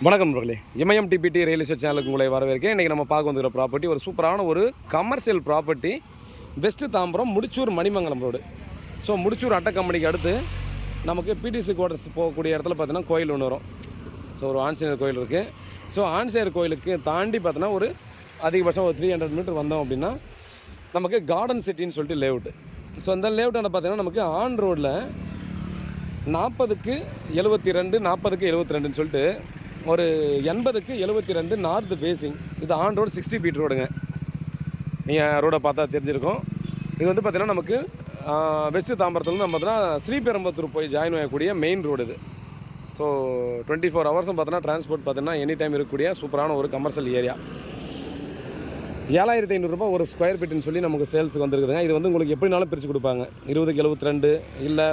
வணக்கம் நண்பர்களே, இமயம் DBT real estate சேனலுக்கு உங்களை வரவேற்கிறேன். இன்றைக்கி நம்ம பார்க்க வந்துக்கிற ப்ராப்பர்ட்டி ஒரு சூப்பரான ஒரு commercial property, west Tambaram Mudichur Manimangalam road. So Mudichur அட்டை கம்பெனிக்கு அடுத்து நமக்கு பிடிசி குவார்டர்ஸ் போகக்கூடிய இடத்துல பார்த்தீங்கன்னா கோயில் ஒன்று வரும். ஸோ ஒரு ஆஞ்சநேயர் கோயில் இருக்குது. ஸோ ஆஞ்சநேயர் கோயிலுக்கு தாண்டி பார்த்தோன்னா ஒரு அதிகபட்சம் ஒரு 300 மீட்டர் வந்தோம் அப்படின்னா நமக்கு கார்டன் சிட்டின்னு சொல்லிட்டு லேஅவுட்டு. ஸோ அந்த லேஅவுட்டான பார்த்தீங்கன்னா நமக்கு ஆன் ரோடில் 40க்கு 72 40க்கு 72ன்னு சொல்லிட்டு ஒரு 80க்கு 72 நார்த் ஃபேஸிங். இது ஆன் ரோடு 60 ஃபீட் ரோடுங்க. நீங்கள் ரோடை பார்த்தா தெரிஞ்சிருக்கும். இது வந்து பார்த்திங்கன்னா நமக்கு வெஸ்ட்டு தாம்பரத்துலேருந்து நம்ம பார்த்தோன்னா ஸ்ரீபெரும்புத்தூர் போய் ஜாயின் ஆகக்கூடிய மெயின் ரோடு இது. ஸோ 24 ஹவர்ஸும் பார்த்தோன்னா டிரான்ஸ்போர்ட் பார்த்தோன்னா எனி டைம் இருக்கக்கூடிய சூப்பரான ஒரு கமர்ஷியல் ஏரியா. 7500 ரூபா ஒரு ஸ்கொயர் ஃபீட்டுன்னு சொல்லி நமக்கு சேல்ஸுக்கு வந்துருக்குதுங்க. இது வந்து உங்களுக்கு எப்படினாலும் பிரித்து கொடுப்பாங்க. 20க்கு 72 இல்லை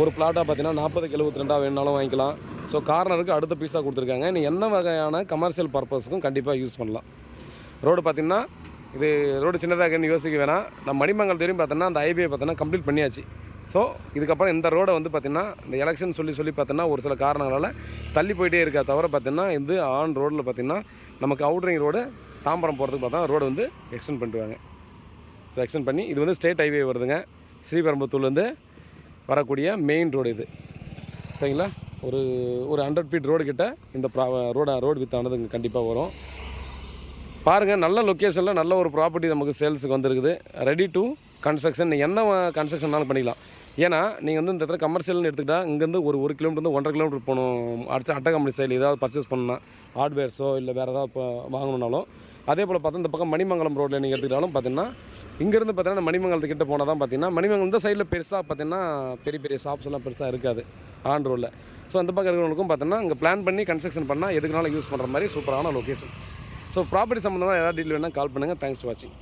ஒரு பிளாட்டாக பார்த்தீங்கன்னா 40க்கு 72 வேணுனாலும் வாங்கிக்கலாம். ஸோ கார்னருக்கு அடுத்த பீஸாக கொடுத்துருக்காங்க. நீங்கள் என்ன வகையான கமர்ஷியல் பர்பஸுக்கும் கண்டிப்பாக யூஸ் பண்ணலாம். ரோடு பார்த்திங்கன்னா இது ரோடு சின்னதாக யோசிக்க வேணாம். நம்ம மணிமங்கலம் தெரியும் பார்த்தோன்னா அந்த ஹைவே பார்த்தோன்னா கம்ப்ளீட் பண்ணியாச்சு. ஸோ இதுக்கப்புறம் இந்த ரோடை வந்து பார்த்திங்கன்னா இந்த எலெக்ஷன் சொல்லி பார்த்தோன்னா ஒரு சில காரணங்களால் தள்ளி போயிட்டே இருக்கா தவிர பார்த்திங்கன்னா இது ஆன் ரோடில் பார்த்திங்கன்னா நமக்கு அவுட்ரிங் ரோடு தாம்பரம் போகிறதுக்கு பார்த்தா ரோடு வந்து எக்ஸ்டெண்ட் பண்ணிடுவாங்க. ஸோ எக்ஸ்டெண்ட் பண்ணி இது வந்து ஸ்டேட் ஹைவே வருதுங்க. ஸ்ரீபெரும்புத்தூர்லேருந்து வரக்கூடிய மெயின் ரோடு இது. சரிங்களா? ஒரு 100 ஃபீட் ரோடு கிட்ட இந்த ரோடு வித்தானது இங்கே கண்டிப்பாக வரும். பாருங்கள், நல்ல லொக்கேஷனில் நல்ல ஒரு ப்ராப்பர்ட்டி நமக்கு சேல்ஸுக்கு வந்துருக்குது. Ready to construction. நீங்கள் என்ன கன்ஸ்ட்ரக்ஷன்னாலும் பண்ணிக்கலாம். ஏன்னா நீங்கள் வந்து இந்த இடத்துல கமர்ஷியல்னு எடுத்துக்கிட்டால் இங்கேருந்து ஒரு கிலோமீட்டர் 1.5 கிலோமீட்டர் போகணும். அடுத்த அட்டை கம்பெனி சைடில் ஏதாவது பர்ச்சேஸ் பண்ணால் ஹார்ட்வேர்ஸோ இல்லை வேறு ஏதாவது வாங்கணுன்னாலும் அதே போல் பார்த்தா இந்த பக்கம் மணிமங்கலம் ரோட்டில் நீங்கள் எடுத்துக்கிட்டாலும் பார்த்தீங்கன்னா இங்கேருந்து பார்த்தீங்கன்னா மணிமங்கலத்துக்கிட்ட போனால் தான் பார்த்தீங்கன்னா மணிமங்கலம் இந்த சைடில் பெருசாக பார்த்தீங்கன்னா பெரிய ஷாப்ஸ் எல்லாம் பெருசாக இருக்காது ஆன் ரோடில். ஸோ அந்த பக்கம் இருக்கிறவங்களுக்கும் பார்த்தீங்கன்னா இங்கே பிளான் பண்ணி கன்ஸ்ட்ரக்ஷன் பண்ணால் எதுக்குனாலும் யூஸ் பண்ணுற மாதிரி சூப்பரான லொக்கேஷன். ஸோ ப்ராப்பர்ட்டி சம்மந்தமாக ஏதாவது டீல் வேணால் கால் பண்ணுங்கள். தேங்க்ஸ் டு வாட்சிங்.